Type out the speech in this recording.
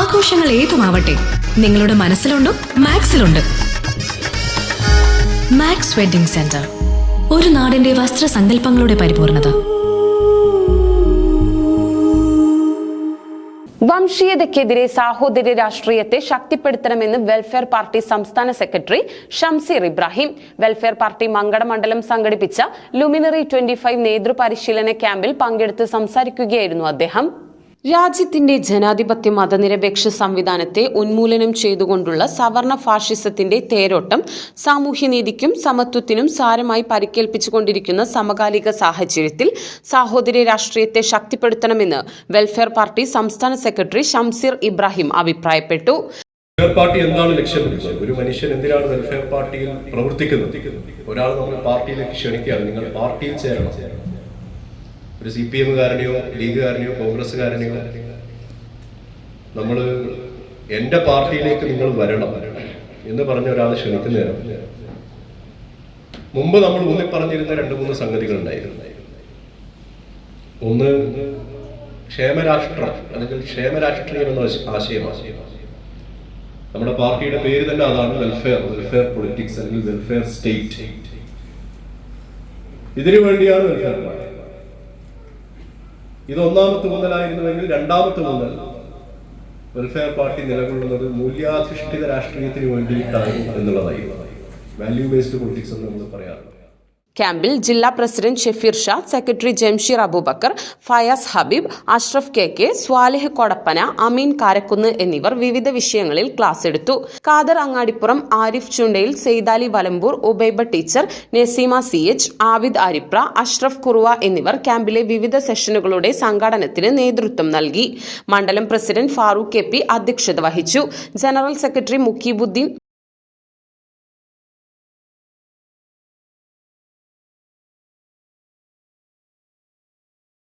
ആഘോഷങ്ങൾ ഏതുമാവട്ടെ, നിങ്ങളുടെ മനസ്സിലുണ്ടോ മാക്സിലുണ്ട്. Max wedding centre, ഒരു നാടിന്റെ വസ്ത്രസങ്കല്പങ്ങളുടെ പരിപൂർണത. വംശീയതയ്ക്കെതിരെ സാഹോദര്യ രാഷ്ട്രീയത്തെ ശക്തിപ്പെടുത്തണമെന്ന് വെൽഫെയർ പാർട്ടി സംസ്ഥാന secretary Shamseer Ibrahim. Welfare party Mankada മണ്ഡലം സംഘടിപ്പിച്ച ലുമിനറി 25 നേതൃപരിശീലന ക്യാമ്പിൽ പങ്കെടുത്ത് സംസാരിക്കുകയായിരുന്നു അദ്ദേഹം. രാജ്യത്തിന്റെ ജനാധിപത്യ മതനിരപേക്ഷ സംവിധാനത്തെ ഉന്മൂലനം ചെയ്തുകൊണ്ടുള്ള സവർണ ഫാഷിസത്തിന്റെ തേരോട്ടം സാമൂഹ്യനീതിക്കും സമത്വത്തിനും സാരമായി പരിക്കേൽപ്പിച്ചുകൊണ്ടിരിക്കുന്ന സമകാലിക സാഹചര്യത്തിൽ സാഹോദര്യ രാഷ്ട്രീയത്തെ ശക്തിപ്പെടുത്തണമെന്ന് വെൽഫെയർ പാർട്ടി സംസ്ഥാന സെക്രട്ടറി ഷംസീർ ഇബ്രാഹിം അഭിപ്രായപ്പെട്ടു. വെൽഫെയർ പാർട്ടി എന്താണ് ലക്ഷ്യമിടുന്നത്? ഒരു മനുഷ്യൻ എന്തിനാണ് വെൽഫെയർ പാർട്ടിയിൽ പ്രവർത്തിക്കുന്നത്? ഒരാൾ നമ്മൾ പാർട്ടിയിലേക്ക് ക്ഷണിക്കുകയാണ്, നിങ്ങൾ പാർട്ടിയിൽ ചേരണം. ഒരു CPM-കാരനെയോ ലീഗുകാരനെയോ കോൺഗ്രസ്സുകാരനെയോ നമ്മൾ എൻ്റെ പാർട്ടിയിലേക്ക് നിങ്ങൾ വരണം എന്ന് പറഞ്ഞ ഒരാൾ ക്ഷണിക്കുന്ന നേരം മുമ്പ് നമ്മൾ ഊന്നി പറഞ്ഞിരുന്ന 2-3 സംഗതികൾ ഉണ്ടായിരുന്നു. ഒന്ന്, ക്ഷേമരാഷ്ട്രം അല്ലെങ്കിൽ ക്ഷേമരാഷ്ട്രീയം എന്ന ആശയമാണ്. നമ്മുടെ പാർട്ടിയുടെ പേര് തന്നെ അതാണ്, വെൽഫെയർ പൊളിറ്റിക്സ് അല്ലെങ്കിൽ വെൽഫെയർ സ്റ്റേറ്റ്. ഇതിനു വേണ്ടിയാണ് വെൽഫെയർ പാർട്ടി. ഇത് ഒന്നാമത്തെ മുതലായിരുന്നുവെങ്കിൽ രണ്ടാമത്തെ മുതൽ വെൽഫെയർ പാർട്ടി നിലകൊള്ളുന്നത് മൂല്യാധിഷ്ഠിത രാഷ്ട്രീയത്തിന് വേണ്ടിയിട്ടാണ് എന്നുള്ളതായിരുന്നു. വാല്യൂ ബേസ്ഡ് പൊളിറ്റിക്സ് എന്ന് നമ്മൾ പറയാറുണ്ട്. ക്യാമ്പിൽ ജില്ലാ president Shefeer Shah, secretary Jamsheer Abubakar, Fayas Habeeb, Ashraf KK, Swalih Kodappana, Ameen Karakkunnu എന്നിവർ വിവിധ വിഷയങ്ങളിൽ ക്ലാസ് എടുത്തു. ഖാദർ അങ്ങാടിപ്പുറം, ആരിഫ് ചുണ്ടയിൽ, സെയ്താലി വലമ്പൂർ, ഉബൈബ ടീച്ചർ, നസീമ CH, ആബിദ് ആരിപ്ര, അഷ്റഫ് കുറുവ എന്നിവർ ക്യാമ്പിലെ വിവിധ സെഷനുകളുടെ സംഘാടനത്തിന് നേതൃത്വം നൽകി. മണ്ഡലം പ്രസിഡന്റ് ഫാറൂഖ് KP അധ്യക്ഷത വഹിച്ചു. General secretary മുക്കീബുദ്ദീൻ,